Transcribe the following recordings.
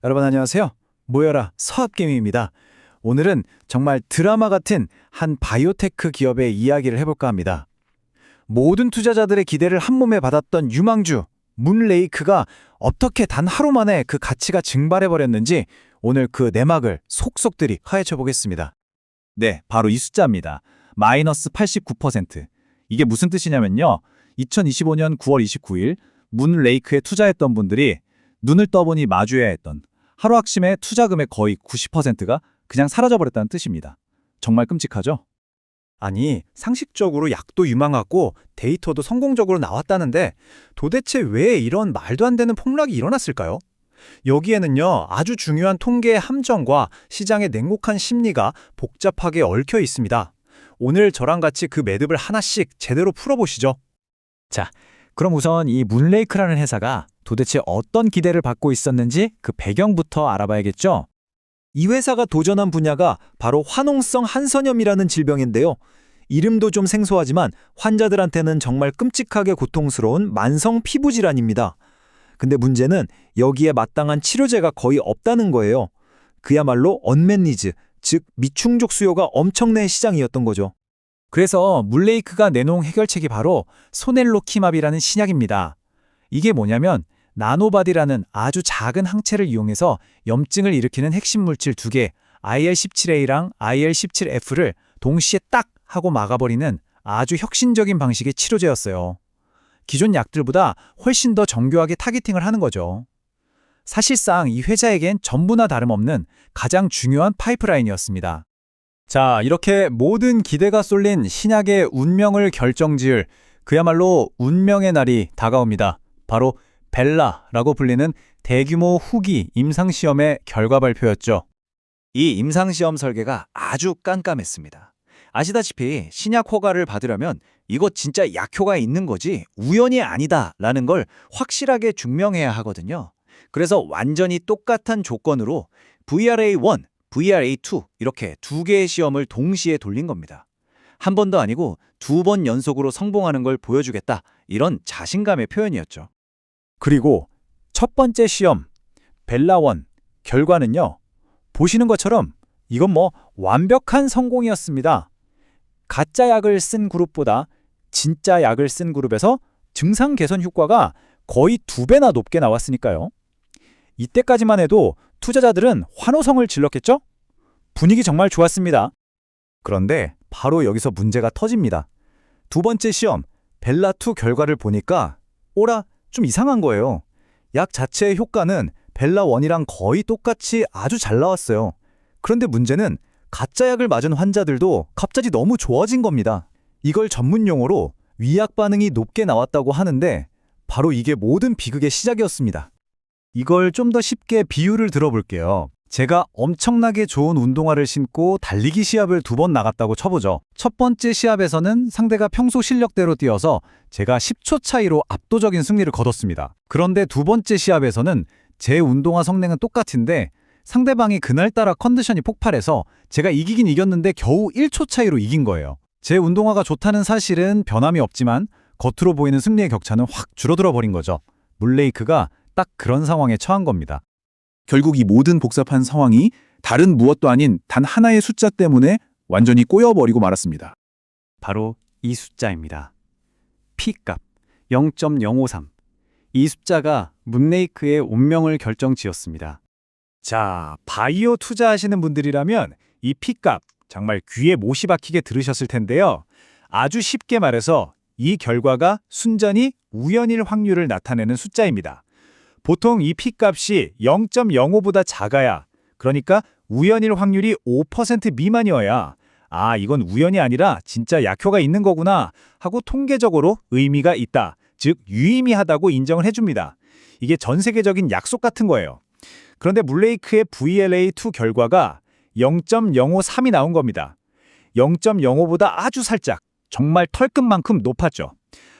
여러분 안녕하세요. 모여라 서학개미입니다. 오늘은 정말 드라마 같은 한 바이오테크 기업의 이야기를 해볼까 합니다. 모든 투자자들의 기대를 한몸에 받았던 유망주 문레이크가 어떻게 단 하루 만에 그 가치가 증발해버렸는지 오늘 그 내막을 속속들이 파헤쳐 보겠습니다. 네, 바로 이 숫자입니다. 마이너스 89%. 이게 무슨 뜻이냐면요. 2025년 9월 29일 문레이크에 투자했던 분들이 눈을 떠보니 마주해야 했던 하루아침에 투자금의 거의 90%가 그냥 사라져버렸다는 뜻입니다. 정말 끔찍하죠? 아니, 상식적으로 약도 유망하고 데이터도 성공적으로 나왔다는데 도대체 왜 이런 말도 안 되는 폭락이 일어났을까요? 여기에는요, 아주 중요한 통계의 함정과 시장의 냉혹한 심리가 복잡하게 얽혀 있습니다. 오늘 저랑 같이 그 매듭을 하나씩 제대로 풀어보시죠. 자, 그럼 우선 이 문레이크라는 회사가 도대체 어떤 기대를 받고 있었는지 그 배경부터 알아봐야겠죠? 이 회사가 도전한 분야가 바로 화농성 한선염이라는 질병인데요. 이름도 좀 생소하지만 환자들한테는 정말 끔찍하게 고통스러운 만성 피부 질환입니다. 근데 문제는 여기에 마땅한 치료제가 거의 없다는 거예요. 그야말로 언맷 니즈, 즉 미충족 수요가 엄청난 시장이었던 거죠. 그래서 문레이크가 내놓은 해결책이 바로 소넬로키맙이라는 신약입니다. 이게 뭐냐면 나노바디라는 아주 작은 항체를 이용해서 염증을 일으키는 핵심 물질 두 개, IL-17A랑 IL-17F를 동시에 딱 하고 막아버리는 아주 혁신적인 방식의 치료제였어요. 기존 약들보다 훨씬 더 정교하게 타겟팅을 하는 거죠. 사실상 이 회사에겐 전부나 다름없는 가장 중요한 파이프라인이었습니다. 자, 이렇게 모든 기대가 쏠린 신약의 운명을 결정지을 그야말로 운명의 날이 다가옵니다. 바로 벨라라고 불리는 대규모 후기 임상시험의 결과 발표였죠. 이 임상시험 설계가 아주 깜깜했습니다. 아시다시피 신약 허가를 받으려면 이거 진짜 약효가 있는 거지 우연이 아니다라는 걸 확실하게 증명해야 하거든요. 그래서 완전히 똑같은 조건으로 VRA1, VRA2 이렇게 두 개의 시험을 동시에 돌린 겁니다. 한 번도 아니고 두 번 연속으로 성공하는 걸 보여주겠다, 이런 자신감의 표현이었죠. 그리고 첫 번째 시험, 벨라1 결과는요. 보시는 것처럼 이건 뭐 완벽한 성공이었습니다. 가짜 약을 쓴 그룹보다 진짜 약을 쓴 그룹에서 증상 개선 효과가 거의 2배나 높게 나왔으니까요. 이때까지만 해도 투자자들은 환호성을 질렀겠죠? 분위기 정말 좋았습니다. 그런데 바로 여기서 문제가 터집니다. 두 번째 시험, 벨라2 결과를 보니까 오라, 좀 이상한 거예요. 약 자체의 효과는 벨라1이랑 거의 똑같이 아주 잘 나왔어요. 그런데 문제는 가짜 약을 맞은 환자들도 갑자기 너무 좋아진 겁니다. 이걸 전문 용어로 위약 반응이 높게 나왔다고 하는데 바로 이게 모든 비극의 시작이었습니다. 이걸 좀 더 쉽게 비유를 들어볼게요. 제가 엄청나게 좋은 운동화를 신고 달리기 시합을 2번 나갔다고 쳐보죠. 첫 번째 시합에서는 상대가 평소 실력대로 뛰어서 제가 10초 차이로 압도적인 승리를 거뒀습니다. 그런데 두 번째 시합에서는 제 운동화 성능은 똑같은데 상대방이 그날따라 컨디션이 폭발해서 제가 이기긴 이겼는데 겨우 1초 차이로 이긴 거예요. 제 운동화가 좋다는 사실은 변함이 없지만 겉으로 보이는 승리의 격차는 확 줄어들어 버린 거죠. 문레이크가 딱 그런 상황에 처한 겁니다. 결국 이 모든 복잡한 상황이 다른 무엇도 아닌 단 하나의 숫자 때문에 완전히 꼬여버리고 말았습니다. 바로 이 숫자입니다. P값 0.053. 이 숫자가 문레이크의 운명을 결정지었습니다. 자, 바이오 투자하시는 분들이라면 이 P값 정말 귀에 못이 박히게 들으셨을 텐데요. 아주 쉽게 말해서 이 결과가 순전히 우연일 확률을 나타내는 숫자입니다. 보통 이 P값이 0.05보다 작아야, 그러니까 우연일 확률이 5% 미만이어야 아, 이건 우연이 아니라 진짜 약효가 있는 거구나 하고 통계적으로 의미가 있다, 즉 유의미하다고 인정을 해줍니다. 이게 전 세계적인 약속 같은 거예요. 그런데 문레이크의 VLA2 결과가 0.053이 나온 겁니다. 0.05보다 아주 살짝, 정말 털끝만큼 높았죠.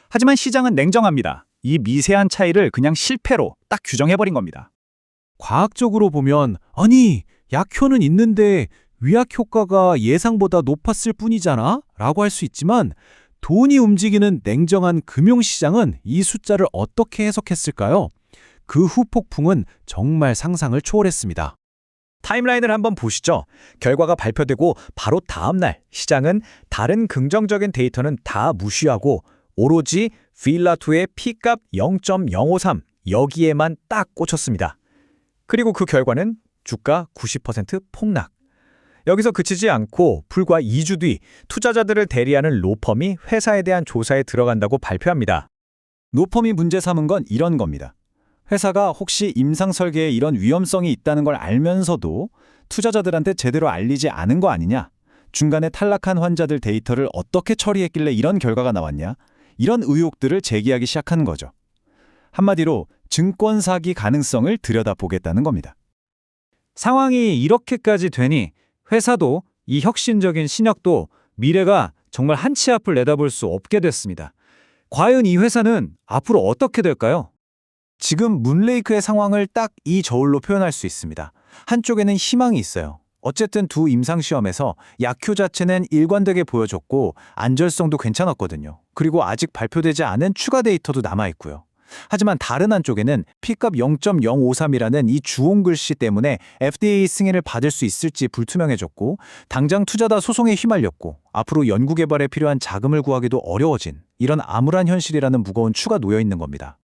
하지만 시장은 냉정합니다. 이 미세한 차이를 그냥 실패로 딱 규정해버린 겁니다. 과학적으로 보면 아니, 약효는 있는데 위약 효과가 예상보다 높았을 뿐이잖아? 라고 할 수 있지만 돈이 움직이는 냉정한 금융시장은 이 숫자를 어떻게 해석했을까요? 그 후 폭풍은 정말 상상을 초월했습니다. 타임라인을 한번 보시죠. 결과가 발표되고 바로 다음 날 시장은 다른 긍정적인 데이터는 다 무시하고 오로지 필라2의 P값 0.053 여기에만 딱 꽂혔습니다. 그리고 그 결과는 주가 90% 폭락. 여기서 그치지 않고 불과 2주 뒤 투자자들을 대리하는 로펌이 회사에 대한 조사에 들어간다고 발표합니다. 로펌이 문제 삼은 건 이런 겁니다. 회사가 혹시 임상 설계에 이런 위험성이 있다는 걸 알면서도 투자자들한테 제대로 알리지 않은 거 아니냐? 중간에 탈락한 환자들 데이터를 어떻게 처리했길래 이런 결과가 나왔냐? 이런 의혹들을 제기하기 시작한 거죠. 한마디로 증권 사기 가능성을 들여다보겠다는 겁니다. 상황이 이렇게까지 되니 회사도 이 혁신적인 신약도 미래가 정말 한 치 앞을 내다볼 수 없게 됐습니다. 과연 이 회사는 앞으로 어떻게 될까요? 지금 문레이크의 상황을 딱 이 저울로 표현할 수 있습니다. 한쪽에는 희망이 있어요. 어쨌든 두 임상시험에서 약효 자체는 일관되게 보여줬고 안전성도 괜찮았거든요. 그리고 아직 발표되지 않은 추가 데이터도 남아있고요. 하지만 다른 한쪽에는 P값 0.053이라는 이 주홍 글씨 때문에 FDA 승인을 받을 수 있을지 불투명해졌고 당장 투자다 소송에 휘말렸고 앞으로 연구개발에 필요한 자금을 구하기도 어려워진 이런 암울한 현실이라는 무거운 추가 놓여 있는 겁니다.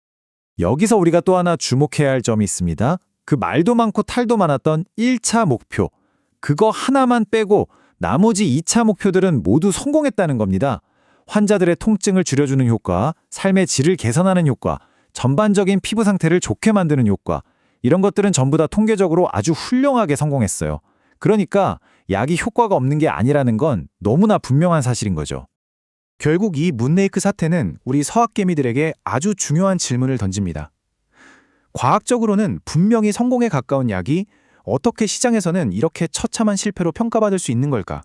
여기서 우리가 또 하나 주목해야 할 점이 있습니다. 그 말도 많고 탈도 많았던 1차 목표. 그거 하나만 빼고 나머지 2차 목표들은 모두 성공했다는 겁니다. 환자들의 통증을 줄여주는 효과, 삶의 질을 개선하는 효과, 전반적인 피부 상태를 좋게 만드는 효과, 이런 것들은 전부 다 통계적으로 아주 훌륭하게 성공했어요. 그러니까 약이 효과가 없는 게 아니라는 건 너무나 분명한 사실인 거죠. 결국 이 문레이크 사태는 우리 서학개미들에게 아주 중요한 질문을 던집니다. 과학적으로는 분명히 성공에 가까운 약이 어떻게 시장에서는 이렇게 처참한 실패로 평가받을 수 있는 걸까?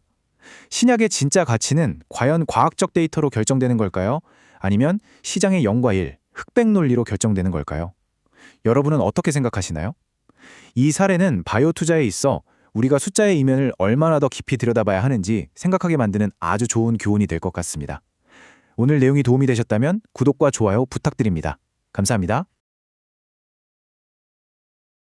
신약의 진짜 가치는 과연 과학적 데이터로 결정되는 걸까요? 아니면 시장의 0과 1, 흑백 논리로 결정되는 걸까요? 여러분은 어떻게 생각하시나요? 이 사례는 바이오 투자에 있어 우리가 숫자의 이면을 얼마나 더 깊이 들여다봐야 하는지 생각하게 만드는 아주 좋은 교훈이 될 것 같습니다. 오늘 내용이 도움이 되셨다면 구독과 좋아요 부탁드립니다. 감사합니다.